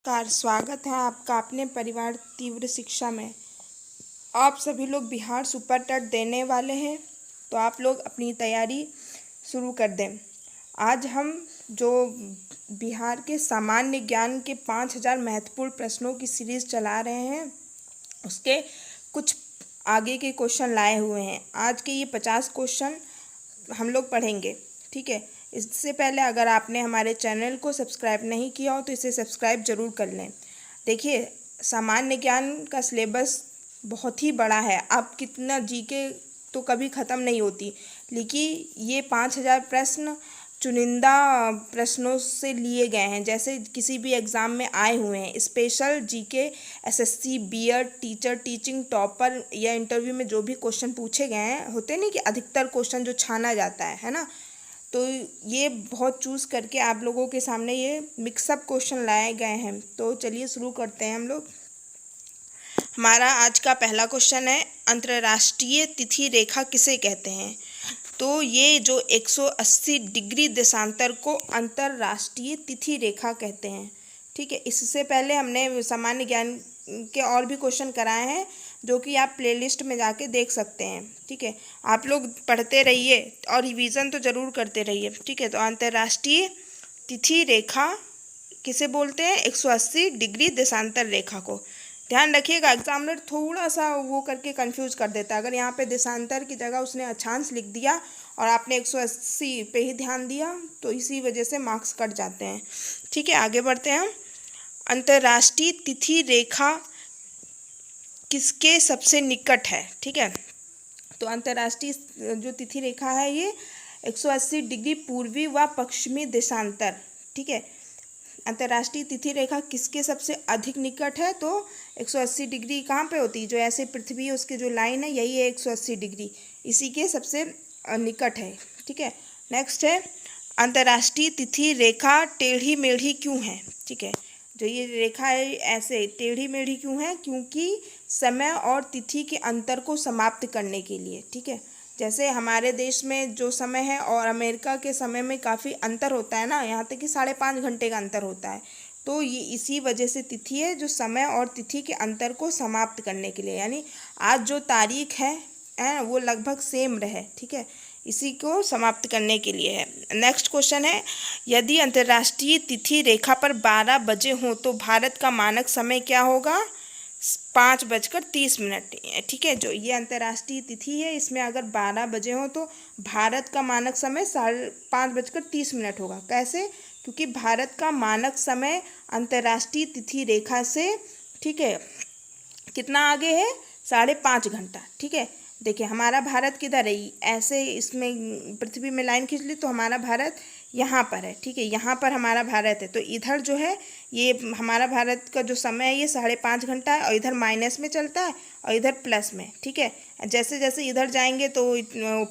नमस्कार, स्वागत है आपका अपने परिवार तीव्र शिक्षा में। आप सभी लोग बिहार सुपर टेट देने वाले हैं, तो आप लोग अपनी तैयारी शुरू कर दें। आज हम जो बिहार के सामान्य ज्ञान के 5000 महत्वपूर्ण प्रश्नों की सीरीज़ चला रहे हैं, उसके कुछ आगे के क्वेश्चन लाए हुए हैं। आज के ये 50 क्वेश्चन हम लोग पढ़ेंगे, ठीक है। इससे पहले अगर आपने हमारे चैनल को सब्सक्राइब नहीं किया हो तो इसे सब्सक्राइब जरूर कर लें। देखिए, सामान्य ज्ञान का सिलेबस बहुत ही बड़ा है। आप कितना जीके तो कभी ख़त्म नहीं होती, लेकिन ये 5000 प्रश्न चुनिंदा प्रश्नों से लिए गए हैं, जैसे किसी भी एग्ज़ाम में आए हुए हैं। Special GK, SSC, BEd, teacher, teaching, topper या इंटरव्यू में जो भी क्वेश्चन पूछे गए हैं, होते नहीं कि अधिकतर क्वेश्चन जो छाना जाता है ना, तो ये बहुत चूज़ करके आप लोगों के सामने ये मिक्सअप क्वेश्चन लाए गए हैं। तो चलिए शुरू करते हैं हम लोग। हमारा आज का पहला क्वेश्चन है, अंतर्राष्ट्रीय तिथि रेखा किसे कहते हैं? तो ये जो 180 डिग्री देशांतर को अंतर्राष्ट्रीय तिथि रेखा कहते हैं, ठीक है। इससे पहले हमने सामान्य ज्ञान के और भी क्वेश्चन कराए हैं, जो कि आप प्लेलिस्ट में जाके देख सकते हैं, ठीक है। आप लोग पढ़ते रहिए और रिवीजन तो ज़रूर करते रहिए, ठीक है। तो अंतर्राष्ट्रीय तिथि रेखा किसे बोलते हैं? 180 डिग्री देशांतर रेखा को। ध्यान रखिएगा, एग्जामिनर थोड़ा सा वो करके कंफ्यूज कर देता है। अगर यहाँ पे देशांतर की जगह उसने अक्षांश लिख दिया और आपने 180 पे ही ध्यान दिया, तो इसी वजह से मार्क्स कट जाते हैं, ठीक है। आगे बढ़ते हैं हम। अंतर्राष्ट्रीय तिथि रेखा किसके सबसे निकट है? ठीक है, तो अंतर्राष्ट्रीय जो तिथि रेखा है ये 180 डिग्री पूर्वी व पश्चिमी देशांतर, ठीक है। अंतर्राष्ट्रीय तिथि रेखा किसके सबसे अधिक निकट है? तो 180 डिग्री कहाँ पे होती है? जो ऐसे पृथ्वी है उसकी जो लाइन है यही है 180 डिग्री, इसी के सबसे निकट है, ठीक है। नेक्स्ट है, अंतर्राष्ट्रीय तिथि रेखा टेढ़ी मेढ़ी क्यों है? ठीक है, जो ये रेखा है ऐसे टेढ़ी मेढ़ी क्यों है? क्योंकि समय और तिथि के अंतर को समाप्त करने के लिए, ठीक है। जैसे हमारे देश में जो समय है और अमेरिका के समय में काफ़ी अंतर होता है ना, यहाँ तक कि 5.5 घंटे का अंतर होता है। तो ये इसी वजह से तिथि है, जो समय और तिथि के अंतर को समाप्त करने के लिए, यानी आज जो तारीख है वो लगभग सेम रहे, ठीक है, इसी को समाप्त करने के लिए है। नेक्स्ट क्वेश्चन है, यदि अंतर्राष्ट्रीय तिथि रेखा पर 12 बजे हो तो भारत का मानक समय क्या होगा? 5:30, ठीक है। जो ये अंतर्राष्ट्रीय तिथि है, इसमें अगर 12 बजे हो तो भारत का मानक समय 5:30 होगा। कैसे? क्योंकि भारत का मानक समय अंतर्राष्ट्रीय तिथि रेखा से, ठीक है, कितना आगे है? 5.5 घंटा, ठीक है। देखिए, हमारा भारत किधर है? ऐसे इसमें पृथ्वी में लाइन खींच ली तो हमारा भारत यहाँ पर है, ठीक है। यहाँ पर हमारा भारत है, तो इधर जो है ये हमारा भारत का जो समय है ये 5.5 घंटा है, और इधर माइनस में चलता है और इधर प्लस में, ठीक है। जैसे जैसे इधर जाएंगे तो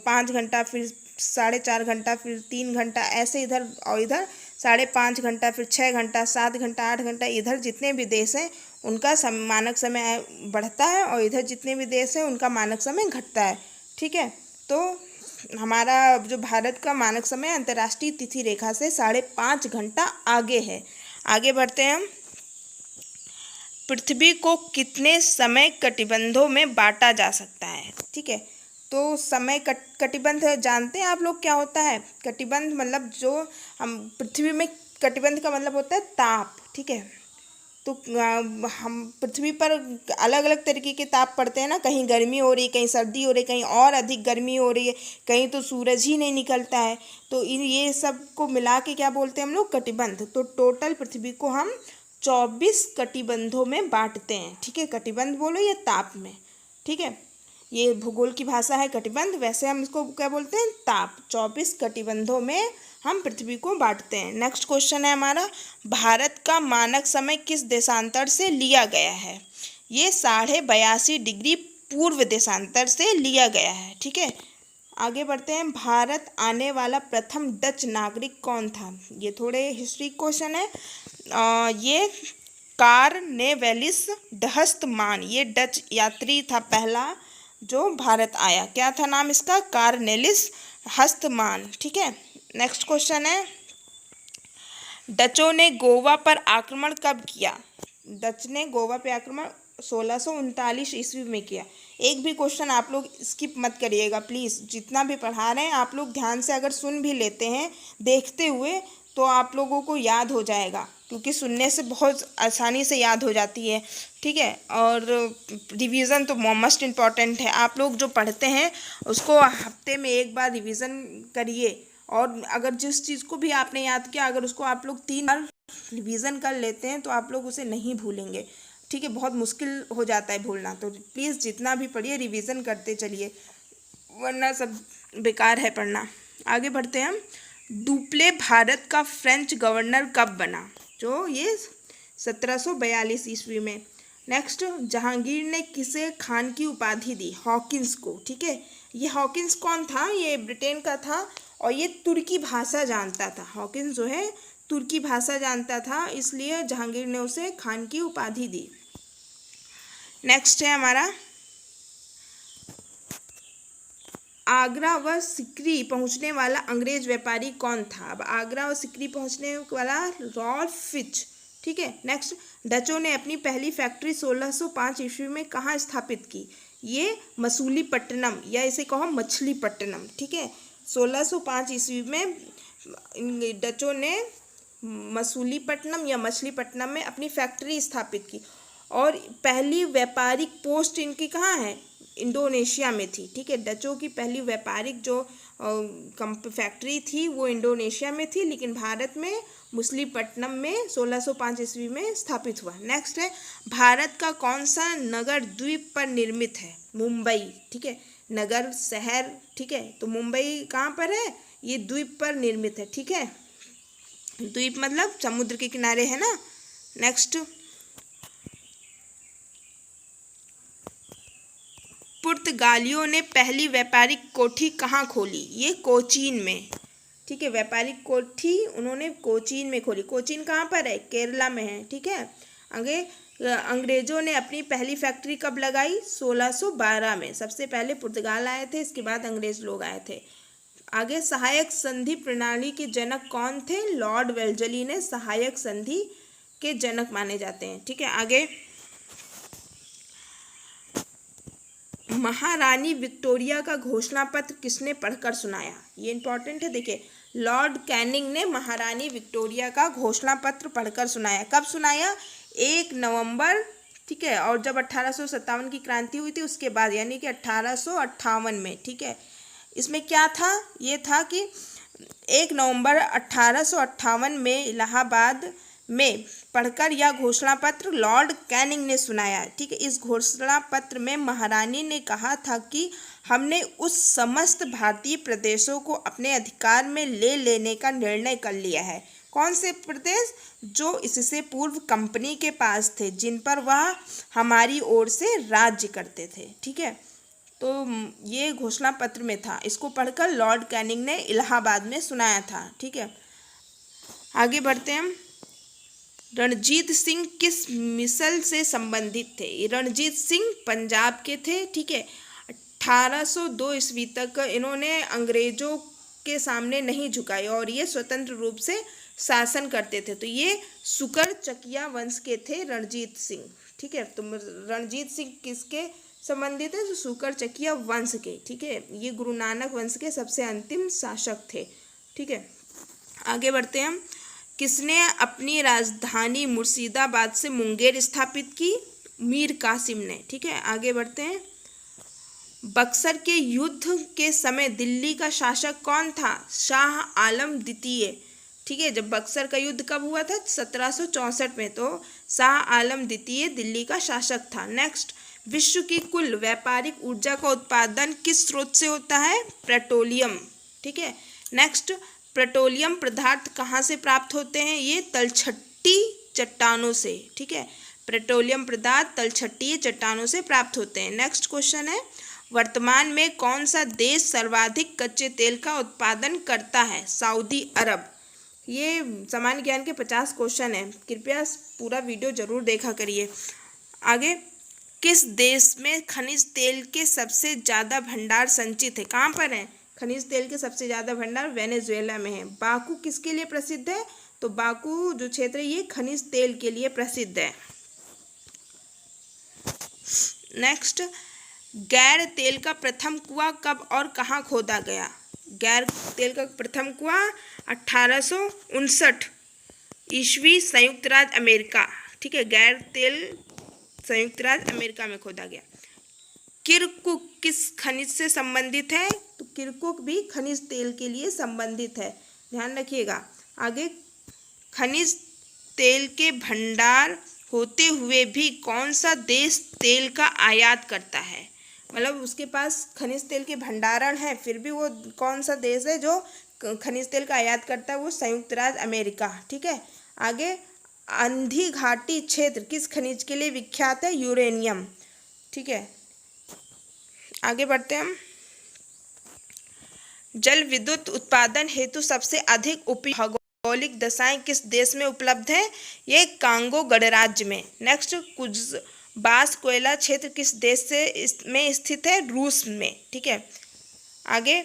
5 घंटा, फिर 4.5 घंटा, फिर 3 घंटा, ऐसे इधर, और इधर 5.5 घंटा, फिर 6 घंटा, 7 घंटा, 8 घंटा। इधर जितने भी देश हैं उनका मानक समय बढ़ता है और इधर जितने भी देश हैं उनका मानक समय घटता है, ठीक है। तो हमारा जो भारत का मानक समय अंतर्राष्ट्रीय तिथि रेखा से 5.5 घंटा आगे है। आगे बढ़ते हैं हम। पृथ्वी को कितने समय कटिबंधों में बांटा जा सकता है? ठीक है, तो समय कटिबंध जानते हैं आप लोग क्या होता है? कटिबंध मतलब जो हम पृथ्वी में, कटिबंध का मतलब होता है ताप, ठीक है। तो हम पृथ्वी पर अलग अलग तरीके के ताप पड़ते हैं ना, कहीं गर्मी हो रही है, कहीं सर्दी हो रही है, कहीं और अधिक गर्मी हो रही है, कहीं तो सूरज ही नहीं निकलता है। तो ये सब को मिला के क्या बोलते हैं हम लोग? कटिबंध। तो टोटल पृथ्वी को हम 24 कटिबंधों में बांटते हैं, ठीक है। कटिबंध बोलो या ताप में, ठीक है। ये भूगोल की भाषा है कटिबंध, वैसे हम इसको क्या बोलते हैं? ताप। 24 कटिबंधों में हम पृथ्वी को बांटते हैं। नेक्स्ट क्वेश्चन है हमारा, भारत का मानक समय किस देशांतर से लिया गया है? ये 82.5 डिग्री पूर्व देशांतर से लिया गया है, ठीक है। आगे बढ़ते हैं। भारत आने वाला प्रथम डच नागरिक कौन था? ये थोड़े हिस्ट्री क्वेश्चन है। ये कार्नेवेलिस डहस्तमान, ये डच यात्री था पहला जो भारत आया। क्या था नाम इसका? कार्नेलिस हस्तमान, ठीक है। नेक्स्ट क्वेश्चन है, डचों ने गोवा पर आक्रमण कब किया? डच ने गोवा पे आक्रमण 1639 ईस्वी में किया। एक भी क्वेश्चन आप लोग स्किप मत करिएगा प्लीज़। जितना भी पढ़ा रहे हैं आप लोग ध्यान से अगर सुन भी लेते हैं देखते हुए तो आप लोगों को याद हो जाएगा, क्योंकि सुनने से बहुत आसानी से याद हो जाती है, ठीक है। और रिवीजन तो मोस्ट इम्पॉर्टेंट है। आप लोग जो पढ़ते हैं उसको हफ्ते में एक बार रिवीजन करिए, और अगर जिस चीज़ को भी आपने याद किया अगर उसको आप लोग 3 बार रिवीजन कर लेते हैं तो आप लोग उसे नहीं भूलेंगे, ठीक है। बहुत मुश्किल हो जाता है भूलना, तो प्लीज़ जितना भी पढ़िए रिवीजन करते चलिए, वरना सब बेकार है पढ़ना। आगे बढ़ते हैं हम। डुप्ले भारत का फ्रेंच गवर्नर कब बना? जो ये 1742 ईस्वी में। नेक्स्ट, जहांगीर ने किसे खान की उपाधि दी? हॉकिंस को, ठीक है। ये हॉकिंस कौन था? ये ब्रिटेन का था और ये तुर्की भाषा जानता था। हॉकिंस जो है तुर्की भाषा जानता था, इसलिए जहांगीर ने उसे खान की उपाधि दी। नेक्स्ट है हमारा, आगरा व सिकरी पहुंचने वाला अंग्रेज व्यापारी कौन था? अब आगरा व सिकरी पहुंचने वाला रॉल्फ फिच, ठीक है। नेक्स्ट, डचों ने अपनी पहली फैक्ट्री 1605 ईस्वी में कहाँ स्थापित की? ये मसूलीपट्टनम या इसे कहो मछलीपट्टनम, ठीक है। 1605 ईस्वी में डचों ने मसूलीपट्टनम या मछलीपट्टनम में अपनी फैक्ट्री स्थापित की, और पहली व्यापारिक पोस्ट इनकी कहाँ है? इंडोनेशिया में थी, ठीक है। डचों की पहली व्यापारिक जो फैक्ट्री थी वो इंडोनेशिया में थी, लेकिन भारत में मछलीपट्टनम में 1605 ईस्वी में स्थापित हुआ। नेक्स्ट है, भारत का कौन सा नगर द्वीप पर निर्मित है? मुंबई, ठीक है। नगर शहर, ठीक है, तो मुंबई कहाँ पर है? ये द्वीप पर निर्मित है, ठीक है। द्वीप मतलब समुद्र के किनारे है ना। नेक्स्ट, पुर्तगालियों ने पहली व्यापारिक कोठी कहाँ खोली? ये कोचीन में, ठीक है। व्यापारिक कोठी उन्होंने कोचीन में खोली। कोचीन कहाँ पर है? केरला में है, ठीक है। आगे, अंग्रेजों ने अपनी पहली फैक्ट्री कब लगाई? 1612 में। सबसे पहले पुर्तगाल आए थे, इसके बाद अंग्रेज लोग आए थे। आगे, सहायक संधि प्रणाली के जनक कौन थे? लॉर्ड वेल्जली ने सहायक संधि के जनक माने जाते हैं, ठीक है। आगे, महारानी विक्टोरिया का घोषणा पत्र किसने पढ़कर सुनाया? ये इंपॉर्टेंट है, देखिए। लॉर्ड कैनिंग ने महारानी विक्टोरिया का घोषणा पत्र पढ़कर सुनाया। कब सुनाया? 1 नवंबर, ठीक है। और जब 1857 की क्रांति हुई थी उसके बाद, यानी कि 1858 में, ठीक है। इसमें क्या था? ये था कि 1 नवंबर 1858 में इलाहाबाद में पढ़कर यह घोषणा पत्र लॉर्ड कैनिंग ने सुनाया, ठीक है। इस घोषणा पत्र में महारानी ने कहा था कि हमने उस समस्त भारतीय प्रदेशों को अपने अधिकार में ले लेने का निर्णय कर लिया है। कौन से प्रदेश? जो इससे पूर्व कंपनी के पास थे, जिन पर वह हमारी ओर से राज्य करते थे, ठीक है। तो ये घोषणा पत्र में था, इसको पढ़कर लॉर्ड कैनिंग ने इलाहाबाद में सुनाया था, ठीक है। आगे बढ़ते हैं। रणजीत सिंह किस मिसल से संबंधित थे? रणजीत सिंह पंजाब के थे, ठीक है। 1802 ईस्वी तक इन्होंने अंग्रेजों के सामने नहीं झुकाई और ये स्वतंत्र रूप से शासन करते थे। तो ये सुकर चकिया वंश के थे रणजीत सिंह, ठीक है। तो रणजीत सिंह किसके संबंधित है? तो सुकर चकिया वंश के, ठीक है। ये गुरु नानक वंश के सबसे अंतिम शासक थे, ठीक है। आगे बढ़ते हैं हम। किसने अपनी राजधानी मुर्शिदाबाद से मुंगेर स्थापित की? मीर कासिम ने, ठीक है। आगे बढ़ते हैं। बक्सर के युद्ध के समय दिल्ली का शासक कौन था? शाह आलम द्वितीय, ठीक है। जब बक्सर का युद्ध कब हुआ था? 1764 में। तो शाह आलम द्वितीय दिल्ली का शासक था। नेक्स्ट, विश्व की कुल व्यापारिक ऊर्जा का उत्पादन किस स्रोत से होता है? पेट्रोलियम, ठीक है। नेक्स्ट, पेट्रोलियम पदार्थ कहाँ से प्राप्त होते हैं? ये तलछटी चट्टानों से, ठीक है। पेट्रोलियम पदार्थ तलछटी चट्टानों से प्राप्त होते हैं। नेक्स्ट क्वेश्चन है, वर्तमान में कौन सा देश सर्वाधिक कच्चे तेल का उत्पादन करता है? सऊदी अरब। ये सामान्य ज्ञान के 50 क्वेश्चन हैं, कृपया पूरा वीडियो जरूर देखा करिए। आगे, किस देश में खनिज तेल के सबसे ज़्यादा भंडार संचित है? कहाँ पर है खनिज तेल के सबसे ज़्यादा भंडार? वेनेजुएला में है। बाकू किसके लिए प्रसिद्ध है? तो बाकू जो क्षेत्र है ये खनिज तेल के लिए प्रसिद्ध है। नेक्स्ट, गैर तेल का प्रथम कुआं कब और कहाँ खोदा गया? गैर तेल का प्रथम कुआं 1859 ईस्वी, संयुक्त राज्य अमेरिका। ठीक है, गैर तेल संयुक्त राज्य अमेरिका में खोदा गया। किरकुक किस खनिज से संबंधित है? तो किरकुक भी खनिज तेल के लिए संबंधित है, ध्यान रखिएगा। आगे, खनिज तेल के भंडार होते हुए भी कौन सा देश तेल का आयात करता है? मतलब उसके पास खनिज तेल के भंडारण है, फिर भी वो कौन सा देश है जो खनिज तेल का आयात करता है? वो संयुक्त राज्य अमेरिका। ठीक है, आगे, अंधी घाटी क्षेत्र किस खनिज के लिए विख्यात है? यूरेनियम। ठीक है, आगे बढ़ते हैं हम। जल विद्युत उत्पादन हेतु सबसे अधिक भौगोलिक दशाएं किस देश में उपलब्ध है? ये कांगो गणराज्य में। नेक्स्ट, कुजबास कोयला क्षेत्र किस देश में स्थित है? रूस में। ठीक है, आगे,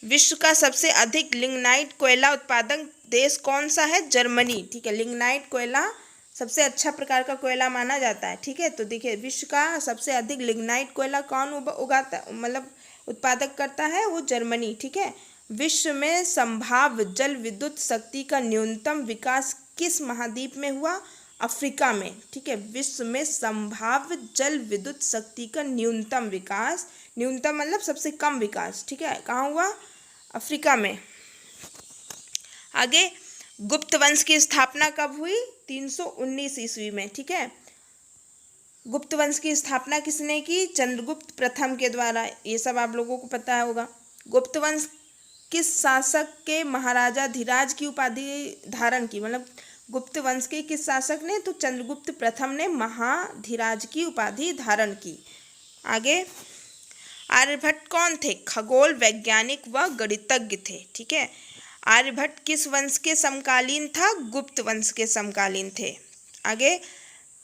विश्व का सबसे अधिक लिग्नाइट कोयला उत्पादक देश कौन सा है? जर्मनी। ठीक है, लिग्नाइट कोयला सबसे अच्छा प्रकार का कोयला माना जाता है। ठीक है, तो देखिए, विश्व का सबसे अधिक लिग्नाइट कोयला कौन उगाता, मतलब उत्पादक करता है? वो जर्मनी। ठीक है, विश्व में संभाव्य जल विद्युत शक्ति का न्यूनतम विकास किस महाद्वीप में हुआ? अफ्रीका में। ठीक है, विश्व में संभाव्य जल विद्युत शक्ति का न्यूनतम विकास, न्यूनतम मतलब सबसे कम विकास, ठीक है, कहाँ हुआ? अफ्रीका में। आगे, गुप्त वंश की स्थापना कब हुई? 319 ईस्वी में। ठीक है, गुप्त वंश की स्थापना किसने की? चंद्रगुप्त प्रथम के द्वारा। ये सब आप लोगों को पता होगा। गुप्त वंश किस शासक के महाराजा धीराज की उपाधि धारण की? मतलब गुप्त वंश के किस शासक ने? तो चंद्रगुप्त प्रथम ने महाधीराज की उपाधि धारण की। आगे, आर्यभट्ट कौन थे? खगोल वैज्ञानिक व गणितज्ञ थे। ठीक है, आर्यभट्ट किस वंश के समकालीन था? गुप्त वंश के समकालीन थे। आगे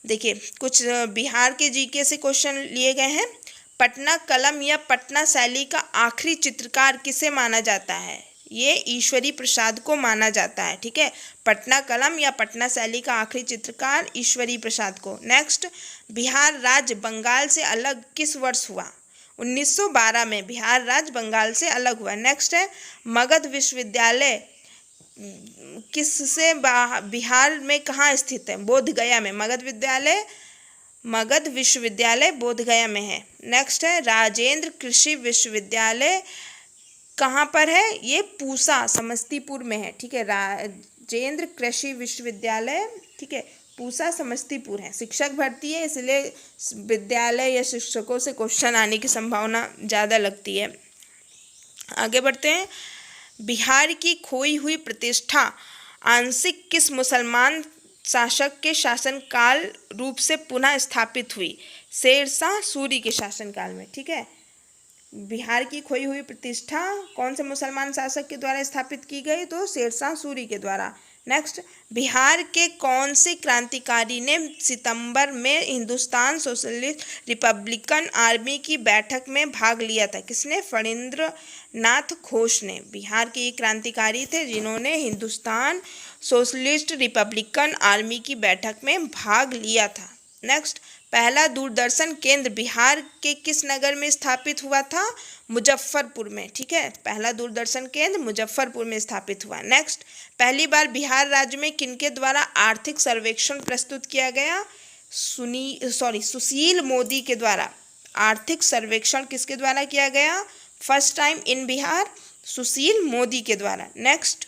देखिए, कुछ बिहार के जीके से क्वेश्चन लिए गए हैं। पटना कलम या पटना शैली का आखिरी चित्रकार किसे माना जाता है? ये ईश्वरी प्रसाद को माना जाता है। ठीक है, पटना कलम या पटना शैली का आखिरी चित्रकार ईश्वरी प्रसाद को। नेक्स्ट, बिहार राज्य बंगाल से अलग किस वर्ष हुआ? 1912 में बिहार राज्य बंगाल से अलग हुआ। नेक्स्ट है, मगध विश्वविद्यालय किससे बिहार में कहाँ स्थित है? बोध गया में। मगध विश्वविद्यालय बोध गया में है। नेक्स्ट है, राजेंद्र कृषि विश्वविद्यालय कहाँ पर है? ये पूसा समस्तीपुर में है। ठीक है, राजेंद्र कृषि विश्वविद्यालय, ठीक है, पूसा समस्तीपुर है। शिक्षक भर्ती है, इसलिए विद्यालय या शिक्षकों से क्वेश्चन आने की संभावना ज़्यादा लगती है। आगे बढ़ते हैं। बिहार की खोई हुई प्रतिष्ठा आंशिक किस मुसलमान शासक के शासनकाल रूप से पुनः स्थापित हुई? शेरशाह सूरी के शासनकाल में। ठीक है, बिहार की खोई हुई प्रतिष्ठा कौन से मुसलमान शासक के द्वारा स्थापित की गई? तो शेरशाह सूरी के द्वारा। नेक्स्ट, बिहार के कौन से क्रांतिकारी ने सितंबर में हिंदुस्तान सोशलिस्ट रिपब्लिकन आर्मी की बैठक में भाग लिया था? किसने? फणींद्र नाथ घोष ने। बिहार के क्रांतिकारी थे जिन्होंने हिंदुस्तान सोशलिस्ट रिपब्लिकन आर्मी की बैठक में भाग लिया था। नेक्स्ट, पहला दूरदर्शन केंद्र बिहार के किस नगर में स्थापित हुआ था? मुजफ्फरपुर में। ठीक है, पहला दूरदर्शन केंद्र मुजफ्फरपुर में स्थापित हुआ। नेक्स्ट, पहली बार बिहार राज्य में किनके द्वारा आर्थिक सर्वेक्षण प्रस्तुत किया गया? सुशील मोदी के द्वारा। आर्थिक सर्वेक्षण किसके द्वारा किया गया? First time in Bihar, Sushil Modi के द्वारा। नेक्स्ट,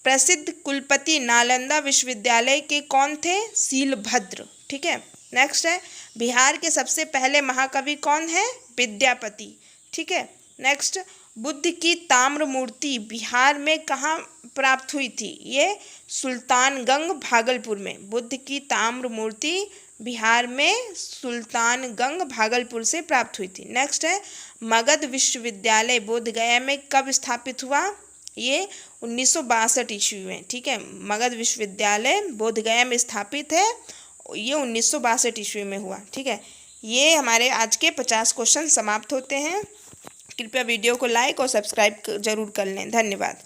प्रसिद्ध कुलपति नालंदा विश्वविद्यालय के कौन थे? शीलभद्र। ठीक है, नेक्स्ट है, बिहार के सबसे पहले महाकवि कौन है? विद्यापति। ठीक है, नेक्स्ट, बुद्ध की ताम्र मूर्ति बिहार में कहाँ प्राप्त हुई थी? ये सुल्तानगंज भागलपुर में। बुद्ध की ताम्र मूर्ति बिहार में सुल्तानगंज भागलपुर से प्राप्त हुई थी। नेक्स्ट है, मगध विश्वविद्यालय बोध गया में कब स्थापित हुआ? ये 1962 ईस्वी में। ठीक है, मगध विश्वविद्यालय बोध गया में स्थापित है, ये 1962 ईस्वी में हुआ। ठीक है, ये हमारे आज के 50 क्वेश्चन समाप्त होते हैं। कृपया वीडियो को लाइक और सब्सक्राइब जरूर कर लें। धन्यवाद।